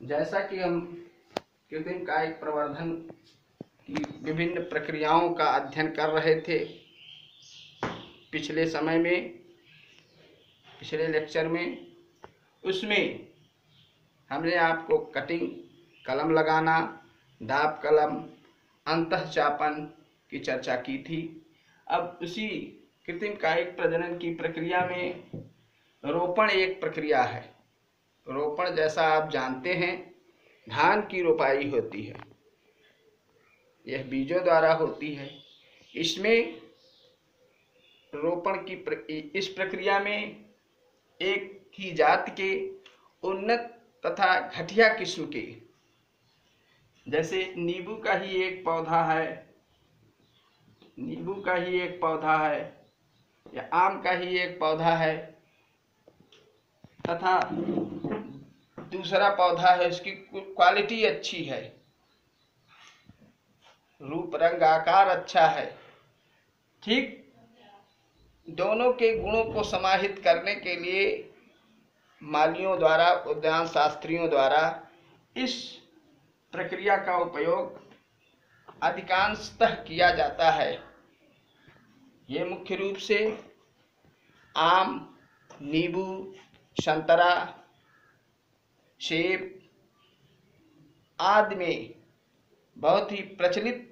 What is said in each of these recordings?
जैसा कि हम कृत्रिम कायिक प्रवर्धन की विभिन्न प्रक्रियाओं का अध्ययन कर रहे थे पिछले समय में, पिछले लेक्चर में, उसमें हमने आपको कटिंग, कलम लगाना, दाब कलम, अंतःचापन की चर्चा की थी। अब उसी कृत्रिम कायिक प्रजनन की प्रक्रिया में रोपण एक प्रक्रिया है। रोपण, जैसा आप जानते हैं, धान की रोपाई होती है, यह बीजों द्वारा होती है। इसमें रोपण की इस प्रक्रिया में एक ही जात के उन्नत तथा घटिया किस्म के, जैसे नींबू का ही एक पौधा है, नींबू का ही एक पौधा है या आम का ही एक पौधा है, तथा दूसरा पौधा है, उसकी क्वालिटी अच्छी है, रूप रंग आकार अच्छा है। ठीक दोनों के गुणों को समाहित करने के लिए मालियों द्वारा, उद्यान शास्त्रियों द्वारा इस प्रक्रिया का उपयोग अधिकांशतः किया जाता है। ये मुख्य रूप से आम, नींबू, संतरा, सेब आदि में बहुत ही प्रचलित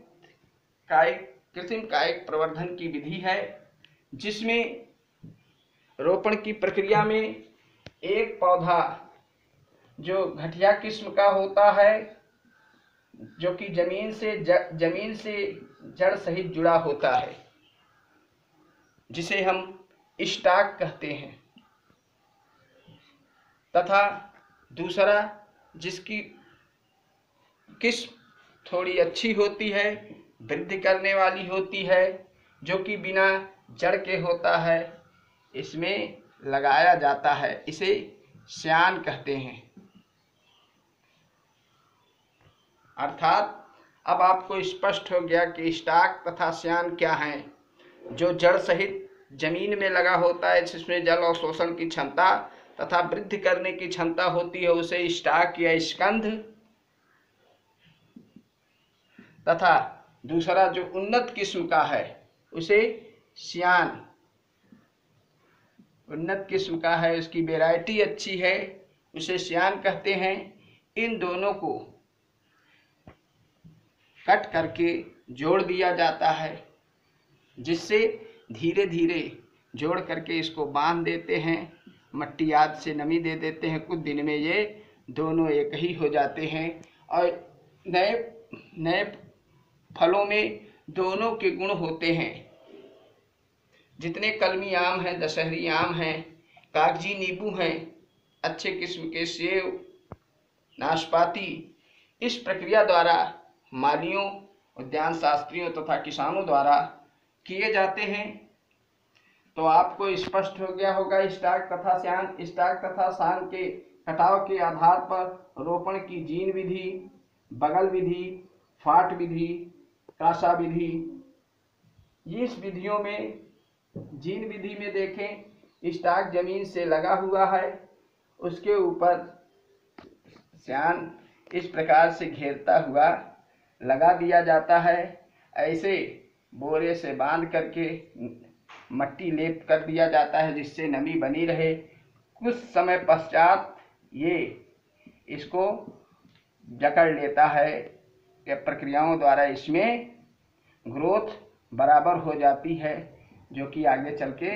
कृत्रिम कायिक प्रवर्धन की विधि है, जिसमें रोपण की प्रक्रिया में एक पौधा जो घटिया किस्म का होता है, जो कि जमीन से जड़ सहित जुड़ा होता है, जिसे हम स्टॉक कहते हैं, तथा दूसरा जिसकी किस्म थोड़ी अच्छी होती है, वृद्धि करने वाली होती है, जो कि बिना जड़ के होता है, इसमें लगाया जाता है। इसे श्यान कहते हैं। अर्थात अब आपको स्पष्ट हो गया कि स्टॉक तथा श्यान क्या है। जो जड़ सहित जमीन में लगा होता है, जिसमें जल और शोषण की क्षमता तथा वृद्धि करने की क्षमता होती है, उसे स्टॉक या स्कंध, तथा दूसरा जो उन्नत किस्म का है उसे श्यान, उन्नत किस्म का है, उसकी वैरायटी अच्छी है, उसे श्यान कहते हैं। इन दोनों को कट करके जोड़ दिया जाता है, जिससे धीरे धीरे जोड़ करके इसको बांध देते हैं, मट्टी आदि से नमी दे देते हैं। कुछ दिन में ये दोनों एक ही हो जाते हैं और नए नए फलों में दोनों के गुण होते हैं। जितने कलमी आम हैं, दशहरी आम हैं, कागजी नींबू हैं, अच्छे किस्म के सेब, नाशपाती, इस प्रक्रिया द्वारा मालियों, उद्यान शास्त्रियों तथा किसानों द्वारा किए जाते हैं। तो आपको स्पष्ट हो गया होगा स्टॉक तथा श्यान के कटाव के आधार पर रोपण की जीन विधि, बगल विधि, फाट विधि, कासा विधि। इस विधियों में जीन विधि में देखें, स्टॉक जमीन से लगा हुआ है, उसके ऊपर श्यान इस प्रकार से घेरता हुआ लगा दिया जाता है। ऐसे बोरे से बांध करके मट्टी लेप कर दिया जाता है, जिससे नमी बनी रहे। कुछ समय पश्चात ये इसको जकड़ लेता है, या प्रक्रियाओं द्वारा इसमें ग्रोथ बराबर हो जाती है, जो कि आगे चल के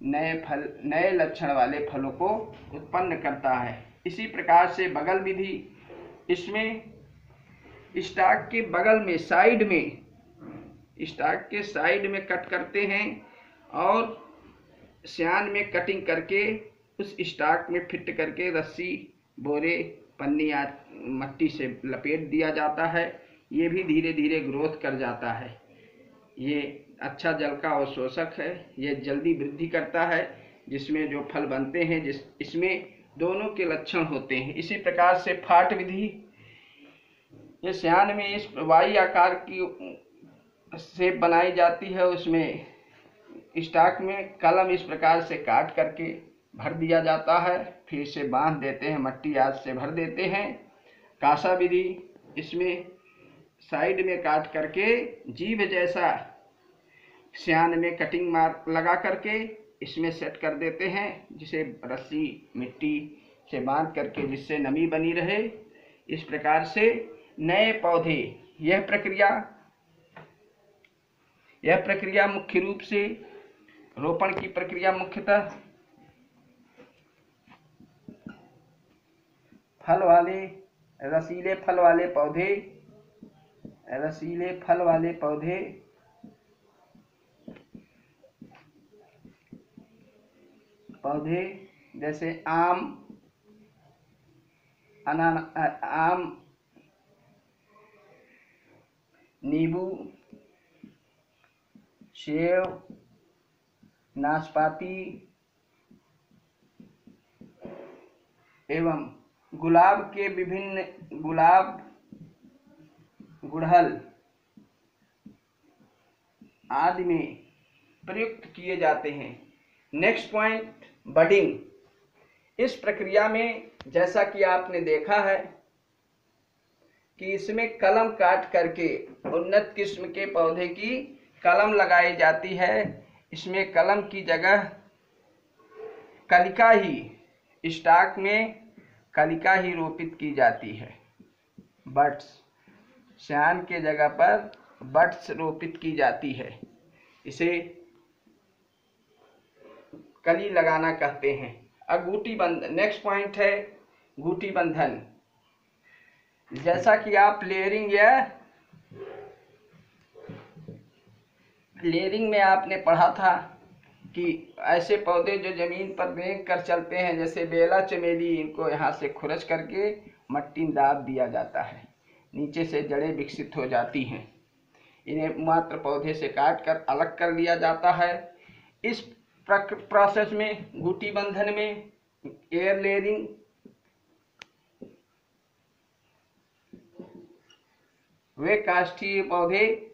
नए लक्षण वाले फलों को उत्पन्न करता है। इसी प्रकार से बगल विधि, इसमें स्टॉक के बगल में, साइड में, स्टॉक के साइड में कट करते हैं और श्यान में कटिंग करके उस स्टॉक में फिट करके रस्सी, बोरे, पन्नी या मट्टी से लपेट दिया जाता है। ये भी धीरे धीरे ग्रोथ कर जाता है। ये अच्छा जल का अवशोषक है, ये जल्दी वृद्धि करता है, जिसमें जो फल बनते हैं इसमें दोनों के लक्षण होते हैं। इसी प्रकार से फाट विधि, ये श्यान में इस वाई आकार की शेप बनाई जाती है, उसमें स्टॉक में कलम इस प्रकार से काट करके भर दिया जाता है, फिर इसे बांध देते हैं, मट्टी आदि से भर देते हैं। कासा विधि, इसमें साइड में काट करके जीभ जैसा सियान में कटिंग मार लगा करके इसमें सेट कर देते हैं, जिसे रस्सी मिट्टी से बांध करके जिससे नमी बनी रहे। इस प्रकार से नए पौधे, यह प्रक्रिया मुख्य रूप से रोपण की प्रक्रिया मुख्यतः रसीले फल वाले पौधे जैसे आम, नींबू, सेब, नाशपाती एवं गुलाब, गुड़हल आदि में प्रयुक्त किए जाते हैं। Next point, budding. इस प्रक्रिया में जैसा कि आपने देखा है कि इसमें कलम काट करके उन्नत किस्म के पौधे की कलम लगाई जाती है। इसमें कलम की जगह कलिका ही, स्टॉक में कलिका ही रोपित की जाती है। बड्स, सियान के जगह पर बड्स रोपित की जाती है। इसे कली लगाना कहते हैं। अब गूटी बंधन, नेक्स्ट पॉइंट है गूटी बंधन। जैसा कि आप लेयरिंग में आपने पढ़ा था कि ऐसे पौधे जो जमीन पर देख कर चलते हैं, जैसे बेला चमेली, इनको यहाँ से खुरच करके मट्टी में दाब दिया जाता है, नीचे से जड़ें विकसित हो जाती हैं। इन्हें मात्र पौधे से काट कर अलग कर लिया जाता है। इस प्रोसेस में, गूटी बंधन में, एयर लेयरिंग, वे काष्ठीय पौधे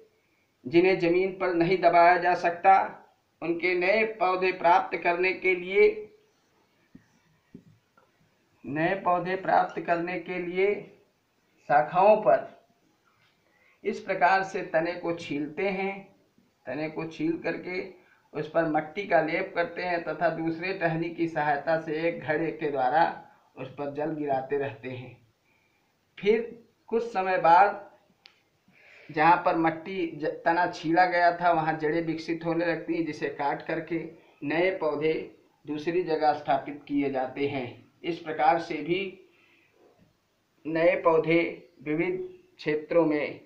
जिन्हें जमीन पर नहीं दबाया जा सकता, उनके नए पौधे प्राप्त करने के लिए शाखाओं पर इस प्रकार से तने को छीलते हैं। तने को छील करके उस पर मट्टी का लेप करते हैं तथा दूसरे टहनी की सहायता से एक घड़े के द्वारा उस पर जल गिराते रहते हैं। फिर कुछ समय बाद जहाँ पर मट्टी तना छीला गया था वहाँ जड़ें विकसित होने लगती हैं, जिसे काट करके नए पौधे दूसरी जगह स्थापित किए जाते हैं। इस प्रकार से भी नए पौधे विविध क्षेत्रों में,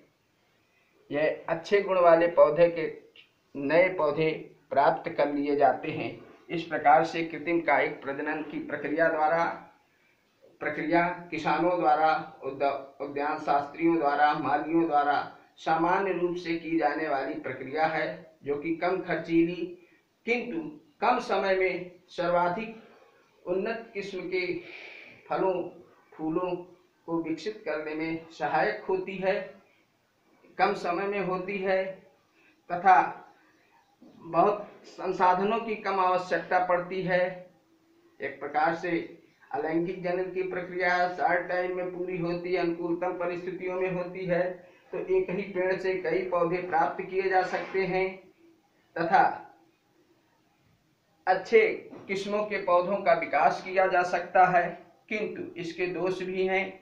यह अच्छे गुण वाले पौधे के नए पौधे प्राप्त कर लिए जाते हैं। इस प्रकार से कृत्रिम कायिक प्रजनन की प्रक्रिया किसानों द्वारा, उद्यान शास्त्रियों द्वारा, मालियों द्वारा सामान्य रूप से की जाने वाली प्रक्रिया है, जो कि कम खर्चीली किंतु कम समय में सर्वाधिक उन्नत किस्म के फलों फूलों को विकसित करने में सहायक होती है, कम समय में होती है तथा बहुत संसाधनों की कम आवश्यकता पड़ती है। एक प्रकार से अलैंगिक जनन की प्रक्रिया शॉर्ट टाइम में पूरी होती है, अनुकूलतम परिस्थितियों में होती है। तो एक ही पेड़ से कई पौधे प्राप्त किए जा सकते हैं तथा अच्छे किस्मों के पौधों का विकास किया जा सकता है, किंतु इसके दोष भी हैं।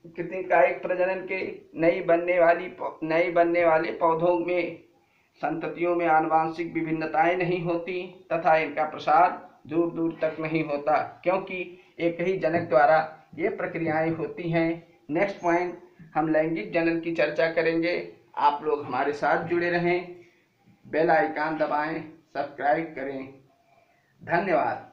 कृत्रिम कायिक प्रजनन के नई बनने वाले पौधों में संततियों में आनुवांशिक विभिन्नताएं नहीं होती तथा इनका प्रसार दूर दूर तक नहीं होता, क्योंकि एक ही जनक द्वारा ये प्रक्रियाएं होती हैं। नेक्स्ट पॉइंट, हम लैंगिक जनन की चर्चा करेंगे। आप लोग हमारे साथ जुड़े रहें, बेल आइकन दबाएं, सब्सक्राइब करें। धन्यवाद।